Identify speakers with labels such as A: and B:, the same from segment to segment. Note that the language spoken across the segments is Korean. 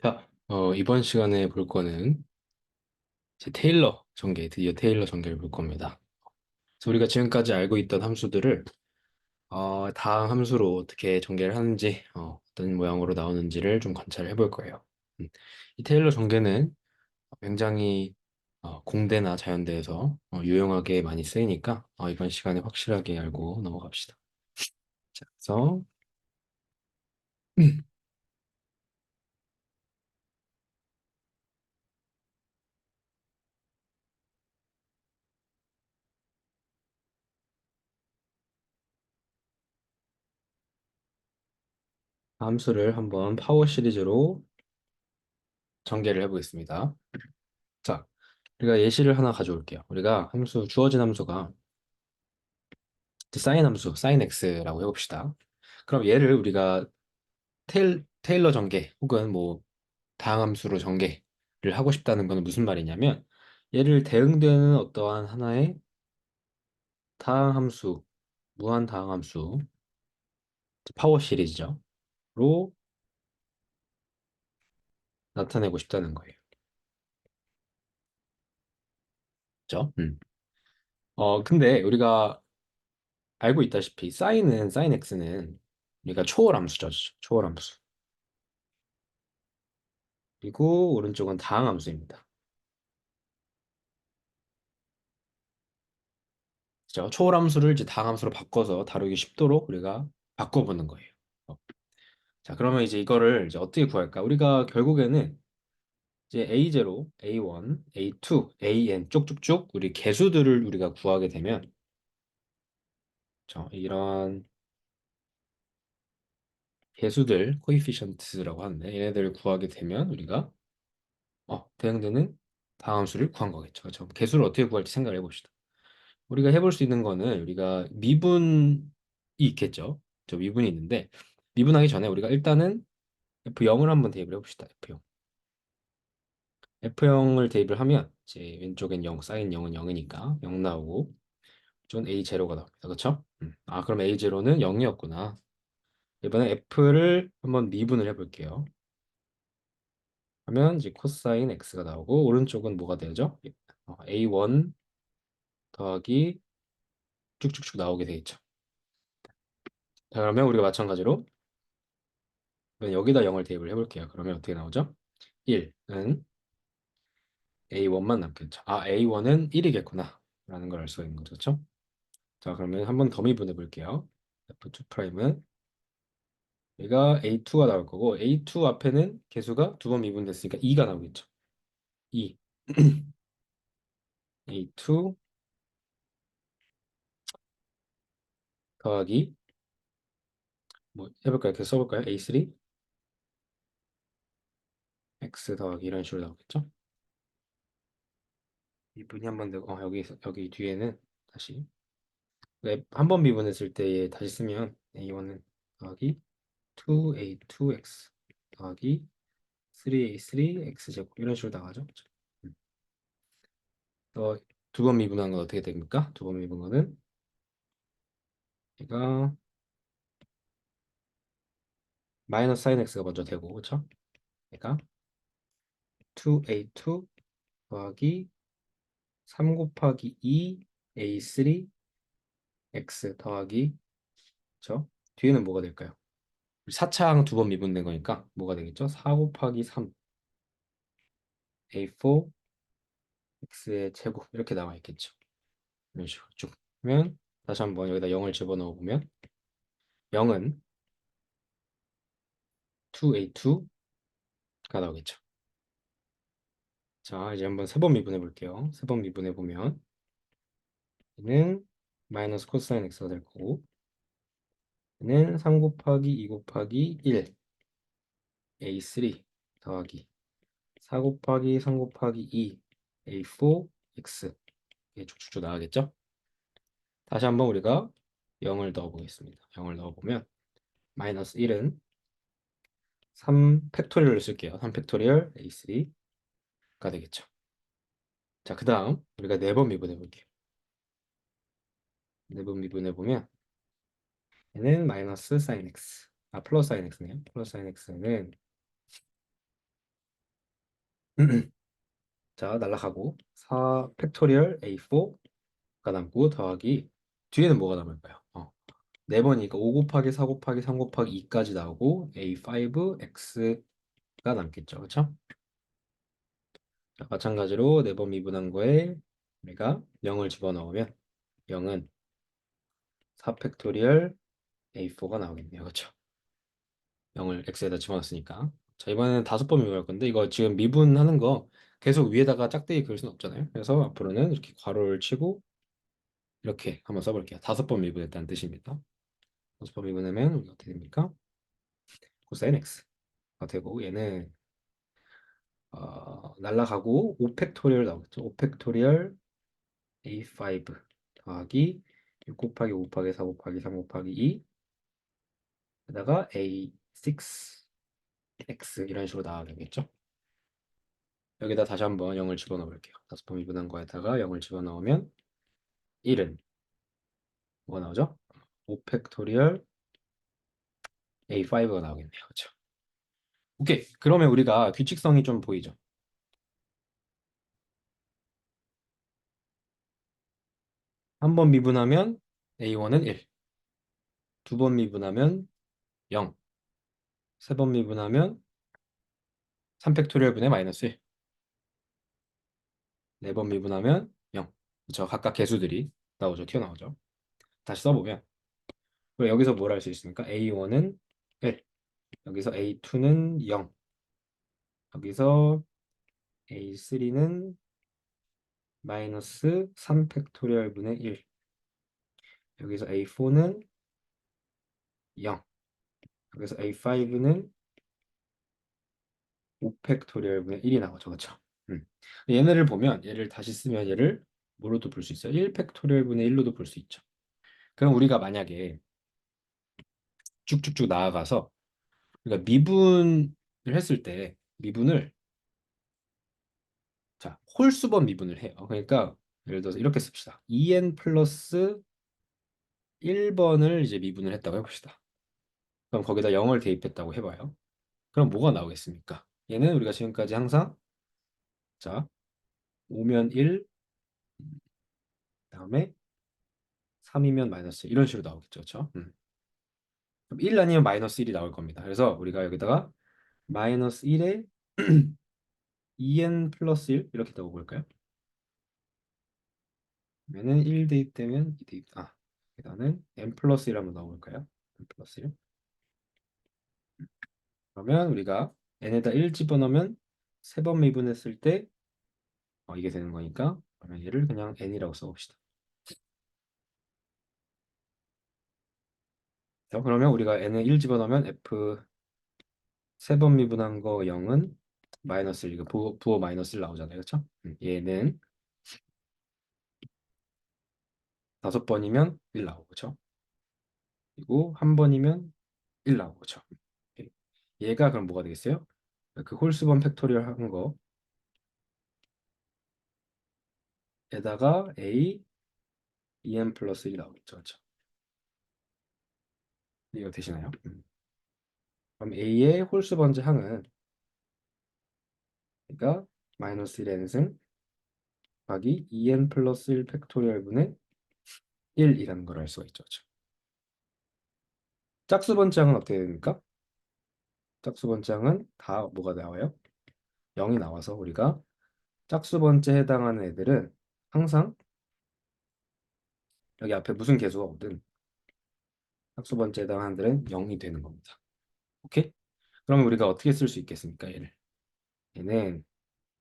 A: 자, 이번 시간에 볼 거는 이제 테일러 전개, 드디어 테일러 전개를 볼 겁니다. 그래서 우리가 지금까지 알고 있던 함수들을 다음 함수로 어떻게 전개를 하는지, 어떤 모양으로 나오는지를 좀 관찰해 볼 거예요. 음, 이 테일러 전개는 굉장히 공대나 자연대에서 유용하게 많이 쓰이니까 이번 시간에 확실하게 알고 넘어갑시다. 자, 그래서 함수를 한번 파워 시리즈로 전개를 해보겠습니다. 자, 우리가 예시를 하나 가져올게요. 우리가 주어진 함수가 사인 함수, 사인 x라고 해봅시다. 그럼 얘를 우리가 테일러 전개 혹은 뭐 다항함수로 전개를 하고 싶다는 건 무슨 말이냐면 얘를 대응되는 어떠한 하나의 다항함수, 무한 다항함수, 파워 시리즈죠. 로 나타내고 싶다는 거예요. 그죠? 근데 우리가 알고 있다시피 사인 x는 우리가 초월함수죠. 초월함수. 그리고 오른쪽은 다항함수입니다. 그죠? 초월함수를 이제 다항함수로 바꿔서 다루기 쉽도록 우리가 바꿔보는 거예요. 어. 자, 그러면 이제 이거를 이제 어떻게 구할까? 우리가 결국에는 이제 A0, A1, A2, AN 쭉쭉쭉 우리 개수들을 우리가 구하게 되면 이런 개수들, 코에피션트라고 하는데 얘네들을 구하게 되면 우리가 대응되는 다항함수를 구한 거겠죠. 그렇죠? 개수를 어떻게 구할지 생각을 해봅시다. 우리가 해볼 수 있는 거는 우리가 미분이 있겠죠. 저 미분이 있는데 미분하기 전에 우리가 일단은 F0을 한번 대입을 해봅시다. F0. F0을 대입을 하면 이제 왼쪽엔 0, 사인 0은 0이니까 0 나오고 전 A0가 나옵니다. 그렇죠? 그럼 A0는 0이었구나. 이번에 F를 한번 미분을 해볼게요. 하면 이제 코사인 X가 나오고 오른쪽은 뭐가 되죠? A1 더하기 쭉쭉쭉 나오게 되겠죠. 자, 그러면 우리가 마찬가지로 여기다 0을 대입을 해볼게요. 그러면 어떻게 나오죠? 1은 A1만 남겠죠. A1은 1이겠구나. 라는 걸 알 수가 있는 거죠. 그렇죠? 자, 그러면 한번 더 미분해 볼게요. F2'은 얘가 A2가 나올 거고 A2 앞에는 개수가 두 번 미분됐으니까 2가 나오겠죠. 2. A2 더하기 뭐 해볼까요? 이렇게 써볼까요? A3 X 더하기 이런 식으로 나오겠죠. 미분이 한 번 되고 여기 뒤에는 다시 한 번 미분했을 때 다시 쓰면 A1은 더하기 2A2X 더하기 3A3X제곱 이런 식으로 나가죠. 음. 두 번 미분한 건 어떻게 됩니까? 두 번 미분 거는 얘가 마이너스 사인 X가 먼저 되고 그렇죠? 얘가 2A2 더하기 3 곱하기 2A3 X 더하기 그렇죠? 뒤에는 뭐가 될까요? 4차항 두 번 미분된 거니까 뭐가 되겠죠? 4 곱하기 3 A4 X의 제곱 이렇게 나와 있겠죠. 이런 식으로 쭉 하면 다시 한번 여기다 0을 집어넣어 보면 0은 2A2가 나오겠죠. 자, 이제 한번 세 번 미분해 볼게요. 세 번 미분해 보면 얘는 마이너스 코사인 X가 될 거고 얘는 3 곱하기 2 곱하기 1 A3 더하기 4 곱하기 3 곱하기 2 A4 X 이게 쭉쭉쭉 나가겠죠? 다시 한번 우리가 0을 넣어 보겠습니다. 0을 넣어 보면 마이너스 1은 3 팩토리얼을 쓸게요. 3 팩토리얼 A3가 되겠죠. 자, 그 다음 우리가 네 번 미분해 볼게요. 네 번 미분해 보면 얘는 마이너스 사인 x 플러스 사인 x네요. 플러스 사인 x는 자, 날라가고 4 팩토리얼 A4가 남고 더하기 뒤에는 뭐가 남을까요? 4번이니까 5 곱하기 4 곱하기 3 곱하기 2까지 나오고 A5X가 남겠죠. 그렇죠? 자, 마찬가지로 4번 미분한 거에 우리가 0을 집어넣으면 0은 4 팩토리얼 A4가 나오겠네요. 그렇죠? 0을 X에다 집어넣었으니까. 자, 이번에는 5번 미분할 건데 이거 지금 미분하는 거 계속 위에다가 짝대기 그을 수는 없잖아요. 그래서 앞으로는 이렇게 괄호를 치고 이렇게 한번 써볼게요. 5번 미분했다는 뜻입니다. 5번 미분하면 우리가 어떻게 됩니까? 코사인 X가 되고 얘는 날라가고 5 팩토리얼 나오겠죠. 5 팩토리얼 A5 더하기 6 곱하기 5 곱하기 4 곱하기 3 곱하기 2 에다가 A6X 이런 식으로 나와야겠죠. 여기다 다시 한번 0을 집어넣어 볼게요. 5번 미분한 거에다가 0을 집어넣으면 1은 뭐가 나오죠? 5 팩토리얼 A5가 나오겠네요. 그렇죠? 오케이. 그러면 우리가 규칙성이 좀 보이죠. 한 번 미분하면 A1은 1, 두 번 미분하면 0, 세 번 미분하면 3팩토리얼 분의 마이너스 1, 네 번 미분하면 0. 그렇죠? 각각 개수들이 나오죠. 튀어나오죠. 다시 써보면 여기서 뭘 할 수 있습니까? A1은 1, 여기서 A2는 0, 여기서 A3는 마이너스 3 팩토리얼 분의 1, 여기서 A4는 0, 여기서 A5는 5 팩토리얼 분의 1이 나오죠. 그렇죠? 얘네를 보면 얘를 다시 쓰면 얘를 뭐로도 볼 수 있어요? 1 팩토리얼 분의 1로도 볼 수 있죠. 그럼 우리가 만약에 쭉쭉쭉 나아가서 우리가 미분을 했을 때 미분을 자 홀수번 미분을 해요. 그러니까 예를 들어서 이렇게 씁시다. 2n 플러스 1번을 이제 미분을 했다고 해봅시다. 그럼 거기다 0을 대입했다고 해봐요. 그럼 뭐가 나오겠습니까? 얘는 우리가 지금까지 항상 자 5면 1, 다음에 3이면 마이너스 이런 식으로 나오겠죠. 그렇죠? 그럼 1 아니면 마이너스 1이 나올 겁니다. 그래서 우리가 여기다가 마이너스 1에 2n 플러스 1 이렇게 적어볼까요? 그러면은 1 대입되면 2 대입 계단은 n 플러스 1 한번 넣어볼까요? n 플러스 1 그러면 우리가 n에다 1 집어넣으면 세 번 미분했을 때 이게 되는 거니까 그러면 얘를 그냥 n이라고 써봅시다. 자, 그러면 우리가 n에 1 집어넣으면 f 세 번 미분한 거 0은 마이너스 1 이거 부호 마이너스 1 나오잖아요. 그렇죠? 얘는 5번이면 1 나오고 그렇죠? 그리고 한 번이면 1 나오고 그렇죠? 얘가 그럼 뭐가 되겠어요? 그 홀수번 팩토리얼 한 거에다가 a 2n 플러스 1이 나오겠죠. 그렇죠? 이거 되시나요? 그럼 a의 홀수 번째 항은 그러니까 마이너스 1 n승 곱하기 2n 플러스 1 팩토리얼 분의 1이라는 걸 알 수가 있죠. 그렇죠? 짝수 번째 항은 어떻게 됩니까? 짝수 번째 항은 다 뭐가 나와요? 0이 나와서 우리가 짝수 번째에 해당하는 애들은 항상 여기 앞에 무슨 개수가 오든 짝수 번째에 해당하는 애들은 0이 되는 겁니다. 오케이? 그러면 우리가 어떻게 쓸 수 있겠습니까? 얘는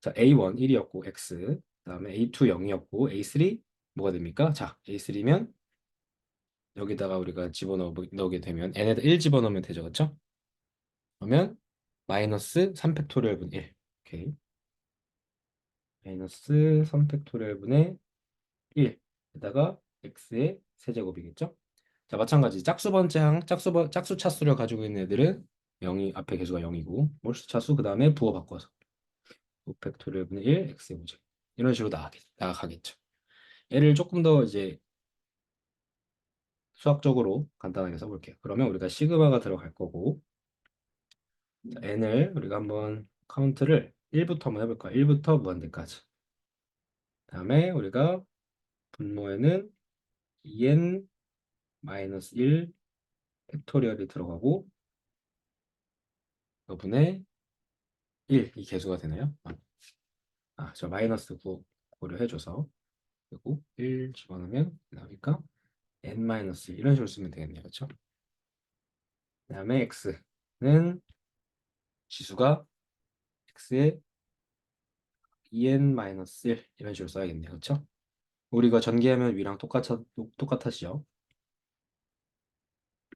A: 자 A1 1이었고 X 그다음에 A2 0이었고 A3 뭐가 됩니까? 자 A3면 여기다가 우리가 집어넣게 되면 n에다 1 집어넣으면 되죠. 그렇죠? 그러면 마이너스 3 팩토리얼 분의 1 오케이 마이너스 3 팩토리얼 분의 1에다가 x의 세제곱이겠죠? 자 마찬가지 짝수 번째 항 짝수 차수를 가지고 있는 애들은 0이 앞에 개수가 0이고 몰수 차수 그 다음에 부호 바꿔서 5 팩토리얼 분의 1 x의 문제 이런 식으로 나아가겠죠. 얘를 조금 더 이제 수학적으로 간단하게 써볼게요. 그러면 우리가 시그마가 들어갈 거고 자, n을 우리가 한번 카운트를 1부터 한번 해볼까? 1부터 무한대까지. 다음에 우리가 분모에는 2n 마이너스 1 팩토리얼이 들어가고 여분의 1 이 개수가 되나요? 저 마이너스 9 고려해줘서 그리고 1 집어넣으면 나오니까 n 마이너스 1 이런 식으로 쓰면 되겠네요. 그렇죠? 그다음에 x는 지수가 x의 2n 마이너스 1 이런 식으로 써야겠네요. 그렇죠? 우리가 전개하면 위랑 똑같아지죠.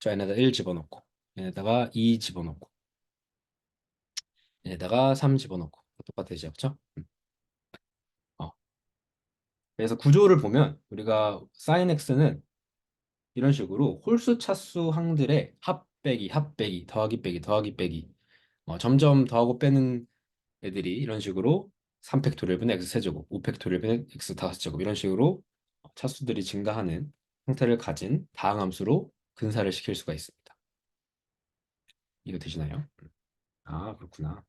A: 자, 얘네다 1 집어넣고 얘네다가 2 집어넣고 얘네다가 3 집어넣고 똑같아지죠. 그렇죠? 어. 그래서 구조를 보면 우리가 sin x는 이런 식으로 홀수 차수 항들의 합 빼기 더하기 빼기 더하기 빼기 점점 더하고 빼는 애들이 이런 식으로 3팩토리얼분의 x 세제곱, 5팩토리얼분의 x 다섯 제곱 이런 식으로 차수들이 증가하는 형태를 가진 다항함수로 근사를 시킬 수가 있습니다. 이거 되시나요? 아, 그렇구나.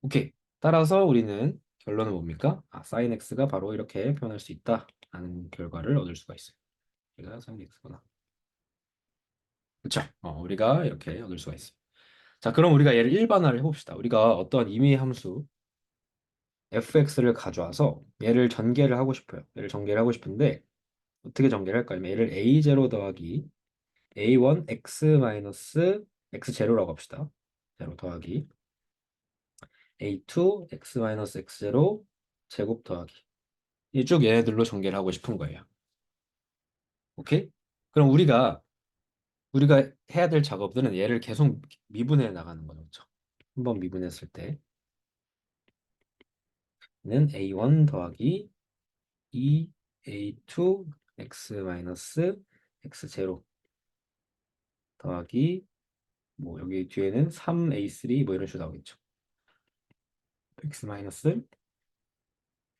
A: 오케이. 따라서 우리는 결론은 뭡니까? sin x가 바로 이렇게 표현할 수 있다 하는 결과를 얻을 수가 있어요. 우리가 sin x구나. 그렇죠? 우리가 이렇게 얻을 수가 있어요. 자, 그럼 우리가 얘를 일반화를 해봅시다. 우리가 어떤 임의 함수 fx를 가져와서 얘를 전개를 하고 싶어요. 얘를 전개를 하고 싶은데 어떻게 전개를 할까요? 얘를 a0 더하기 a1 x 마이너스 x0라고 합시다. 0 더하기 a2 x 마이너스 x0 제곱 더하기 이쭉 얘네들로 전개를 하고 싶은 거예요. 오케이? 그럼 우리가 해야 될 작업들은 얘를 계속 미분해 나가는 거죠. 그렇죠? 한번 미분했을 때는 a1 더하기 2a2 x 마이너스 x0 더하기 여기 뒤에는 3a3 이런 식으로 나오겠죠. x 마이너스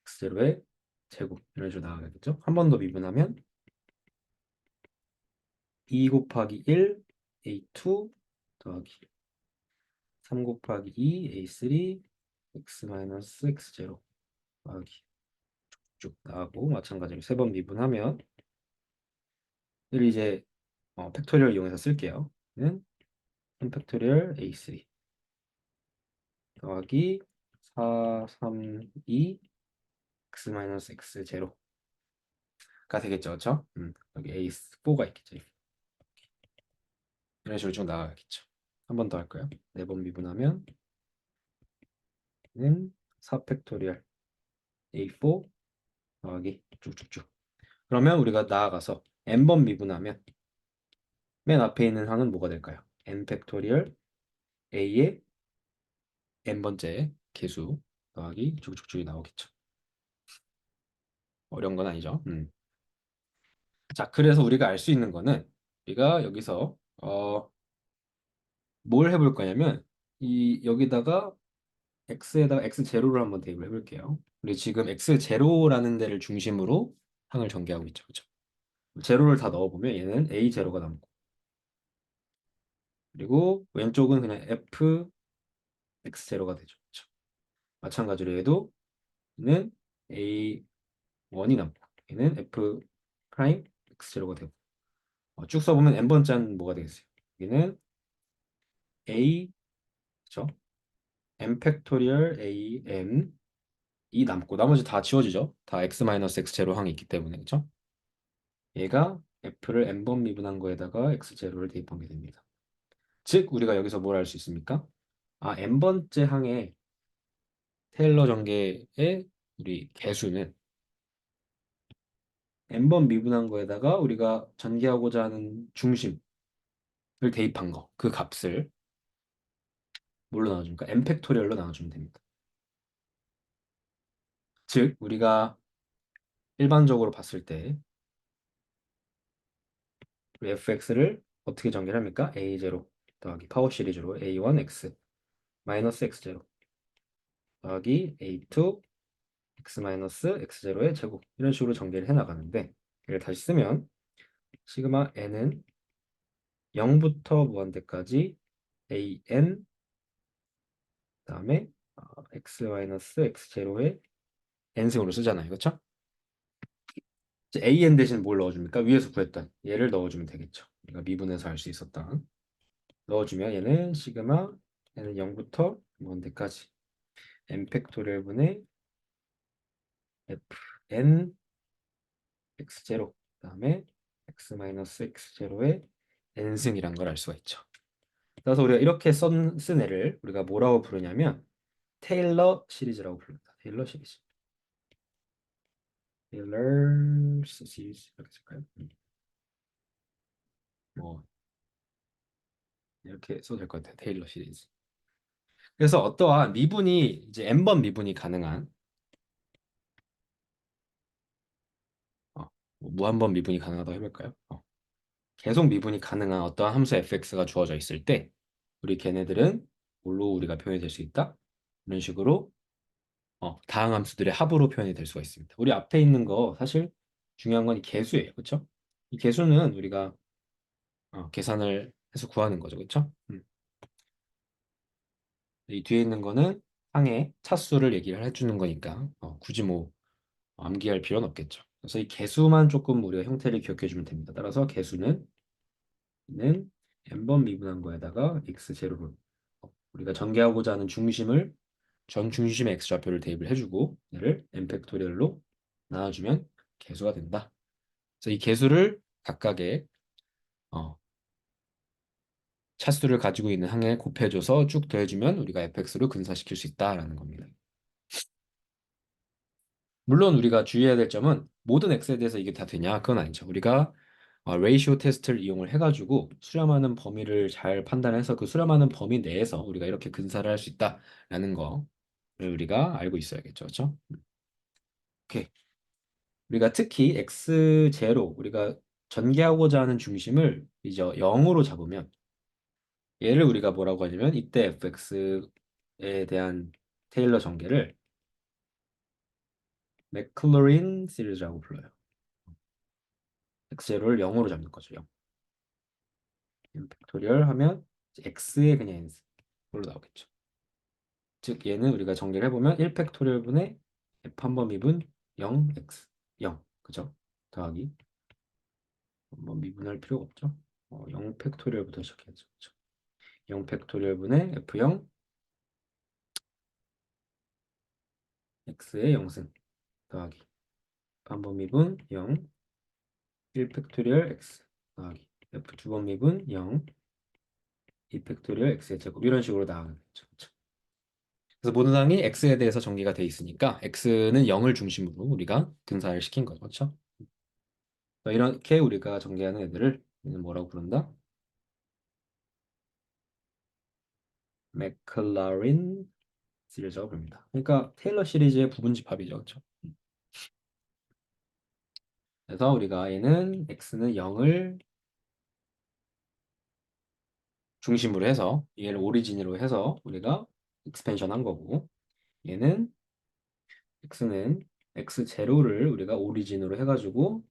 A: x0의 제곱 이런 식으로 나가겠죠. 한 번 더 미분하면 2 곱하기 1 a2 더하기 3 곱하기 2 a3 x 마이너스 x0 더하기 쭉 나가고 마찬가지로 세 번 미분하면 이를 이제 팩토리얼 이용해서 쓸게요. 는 3 팩토리얼 a3 더하기 4, 3, 2 x 마이너스 x0가 되겠죠. 그렇죠? 여기 a4가 있겠죠. 이런 식으로 쭉 나가겠죠. 한 번 더 할까요? 4번 미분하면 는 4 팩토리얼 a4 더하기 쭉쭉쭉. 그러면 우리가 나아가서 n번 미분하면 맨 앞에 있는 항은 뭐가 될까요? n 팩토리얼 a의 n번째 개수 더하기 쭉쭉쭉이 나오겠죠. 어려운 건 아니죠. 자, 그래서 우리가 알 수 있는 거는 우리가 여기서 뭘 해볼 거냐면 여기다가 x에다가 x0를 한번 대입을 해볼게요. 우리 지금 x0라는 데를 중심으로 항을 전개하고 있죠. 그렇죠? 제로를 다 넣어보면 얘는 a0가 남고 그리고 왼쪽은 그냥 f x0가 되죠. 그렇죠? 마찬가지로 얘도 얘는 a1이 남고 얘는 f 프라임 x0가 되고 쭉 써보면 n번째는 뭐가 되겠어요? 여기는 a 그렇죠? m 팩토리얼 a n 이 남고 나머지 다 지워지죠. 다 x-x0 항이 있기 때문에 그렇죠? 얘가 f를 n번 미분한 거에다가 x0를 대입한 게 됩니다. 즉 우리가 여기서 뭘 알 수 있습니까? n번째 항의 테일러 전개의 우리 개수는 n번 미분한 거에다가 우리가 전개하고자 하는 중심을 대입한 거, 그 값을 뭘로 나눠줍니까? n 팩토리얼로 나눠주면 됩니다. 즉 우리가 일반적으로 봤을 때 fx를 어떻게 전개를 합니까? a0 더하기 파워 시리즈로 a1x 마이너스 x0 더하기 a2 x 마이너스 x0의 제곱 이런 식으로 전개를 해 나가는데 이를 다시 쓰면 시그마 n은 0부터 무한대까지 an 그다음에 x 제로에 n승으로 쓰잖아요. 그렇죠? 이제 an 대신 뭘 넣어줍니까? 위에서 구했던 얘를 넣어주면 되겠죠. 우리가 미분해서 할 수 있었던 넣어주면 얘는 시그마 얘는 0부터 먼데까지 n 팩토리얼분의 fn x 제로 그다음에 x 마이너스 x 제로의 n승이란 걸 알 수가 있죠. 그래서 우리가 이렇게 쓴 애를 우리가 뭐라고 부르냐면 테일러 시리즈라고 부릅니다. 테일러 시리즈. 테일러 시리즈 이렇게 쓸까요? 뭐 이렇게 써도 될 것 같아요. 테일러 시리즈. 그래서 어떠한 미분이 이제 n번 미분이 가능한 뭐 무한번 미분이 가능하다고 해볼까요? 계속 미분이 가능한 어떠한 함수 fx가 주어져 있을 때 우리 걔네들은 뭘로 우리가 표현이 될 수 있다? 이런 식으로 다항 함수들의 합으로 표현이 될 수가 있습니다. 우리 앞에 있는 거 사실 중요한 건 이 개수예요. 그렇죠? 이 개수는 우리가 계산을 해서 구하는 거죠. 그렇죠? 이 뒤에 있는 거는 항의 차수를 얘기를 해주는 거니까 굳이 뭐 암기할 필요는 없겠죠. 그래서 이 개수만 조금 우리가 형태를 기억해 주면 됩니다. 따라서 개수는 는 n번 미분한 거에다가 x 제로를 우리가 전개하고자 하는 중심을 전 중심의 x 좌표를 대입을 해주고 얘를 n 팩토리얼로 나눠주면 개수가 된다. 그래서 이 개수를 각각의 어, 차수를 가지고 있는 항에 곱해줘서 쭉 더해주면 우리가 fx로 근사시킬 수 있다라는 겁니다. 물론 우리가 주의해야 될 점은 모든 x에 대해서 이게 다 되냐? 그건 아니죠. 우리가 레이시오 테스트를 이용을 해가지고 수렴하는 범위를 잘 판단해서 그 수렴하는 범위 내에서 우리가 이렇게 근사를 할 수 있다라는 거를 우리가 알고 있어야겠죠. 그렇죠? 오케이. 우리가 특히 x0 우리가 전개하고자 하는 중심을 이제 0으로 잡으면 얘를 우리가 뭐라고 하냐면 이때 fx에 대한 테일러 전개를 맥클로린 시리즈라고 불러요. x0를 0으로 잡는 거죠. 0. 팩토리얼 하면 x의 그냥 n으로 나오겠죠. 즉 얘는 우리가 정리를 해보면 1 팩토리얼분의 f 한 번 미분 0x 0 그죠? 더하기 뭐 미분할 필요가 없죠. 0 팩토리얼부터 시작해야죠. 그죠? 0 팩토리얼분의 f0 x의 0승 더하기 f 한 번 미분 0 1 팩토리얼 x 더하기 f 두 번 미분 0 2 팩토리얼 x의 제곱 이런 식으로 나가겠죠. 그죠? 그래서 모든 항이 x에 대해서 전개가 돼 있으니까 x는 0을 중심으로 우리가 근사를 시킨 거죠. 그렇죠? 이렇게 우리가 전개하는 애들을 뭐라고 부른다? 맥클라린 시리즈라고 부릅니다. 그러니까 테일러 시리즈의 부분집합이죠. 그렇죠? 그래서 우리가 얘는 x는 0을 중심으로 해서 얘를 오리진으로 해서 우리가 익스펜션 한 거고 얘는 x는 x 제로를 우리가 오리진으로 해가지고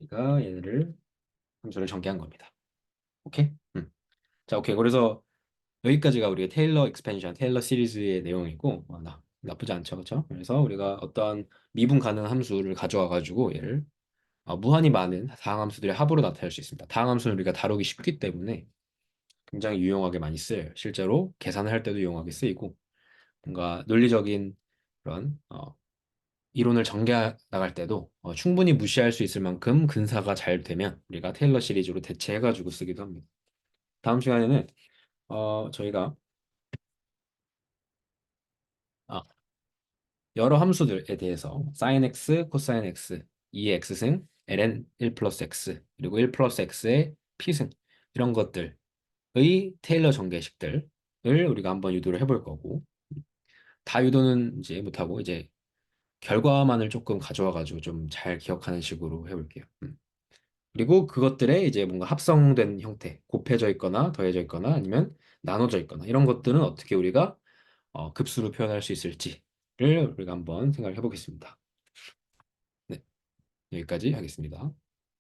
A: 우리가 얘네를 함수를 전개한 겁니다. 오케이? 자, 오케이. 그래서 여기까지가 우리의 테일러 익스펜션, 테일러 시리즈의 내용이고 나쁘지 않죠, 그렇죠? 그래서 우리가 어떠한 미분 가능한 함수를 가져와 가지고 얘를 무한히 많은 다항함수들의 합으로 나타낼 수 있습니다. 다항함수는 우리가 다루기 쉽기 때문에 굉장히 유용하게 많이 쓰여요. 실제로 계산을 할 때도 유용하게 쓰이고 뭔가 논리적인 그런 이론을 전개 나갈 때도 충분히 무시할 수 있을 만큼 근사가 잘 되면 우리가 테일러 시리즈로 대체해가지고 쓰기도 합니다. 다음 시간에는 저희가 아, 여러 함수들에 대해서 sin x, cos x, 2의 x승, ln 1 플러스 x, 그리고 1 플러스 x의 p승 이런 것들의 테일러 전개식들을 우리가 한번 유도를 해볼 거고 다 유도는 이제 못하고 이제 결과만을 조금 가져와 가지고 좀 잘 기억하는 식으로 해볼게요. 그리고 그것들의 이제 뭔가 합성된 형태, 곱해져 있거나 더해져 있거나 아니면 나눠져 있거나 이런 것들은 어떻게 우리가 급수로 표현할 수 있을지를 우리가 한번 생각을 해보겠습니다. 네, 여기까지 하겠습니다.